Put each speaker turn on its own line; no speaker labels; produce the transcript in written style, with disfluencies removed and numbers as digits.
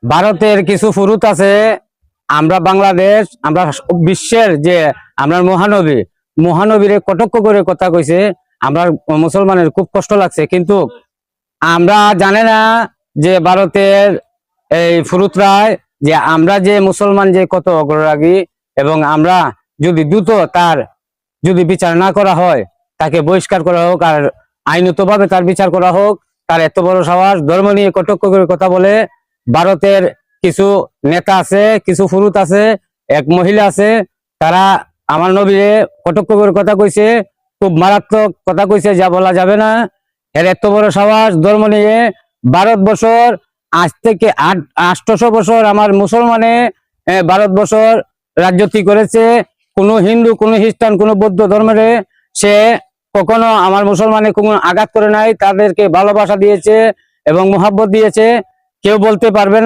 ভারতের কিছু ফুরুত আছে, আমরা বাংলাদেশ, আমরা বিশ্বের যে আমরা মহানবীরে কটাক্ষ করে কথা কইছে। আমরা মুসলমানের খুব কষ্ট লাগছে, কিন্তু আমরা জানে না যে ভারতের এই ফুরুতরায় যে আমরা যে মুসলমান যে কত অগ্রগামী, এবং আমরা যদি দ্রুত তার যদি বিচার না করা হয়, তাকে বহিষ্কার করা হোক আর আইনতভাবে তার বিচার করা হোক। তার এত বড় সাহস, ধর্ম নিয়ে কটাক্ষ করে কথা বলে। ভারতের কিছু নেতা আছে, কিছু ফুরুত আছে, এক মহিলা আছে, তারা আমার নবীরে কটাক্ষ করে কথা কইছে, খুব মারাত্মক কথা কইছে, যা বলা যাবে না। এর এত বড় সাহস, ধর্ম নিয়ে ভারতবর্ষর আজ থেকে 800 বছর আমার মুসলমানে ভারতবর্ষর রাজত্ব করেছে। কোনো হিন্দু, কোনো খ্রিস্টান, কোনো বৌদ্ধ ধর্মের সে কখনো আমার মুসলমানে কোনো আঘাত করে নাই। তাদেরকে ভালোবাসা দিয়েছে এবং মোহাব্বত দিয়েছে। কেউ বলতে পারবে না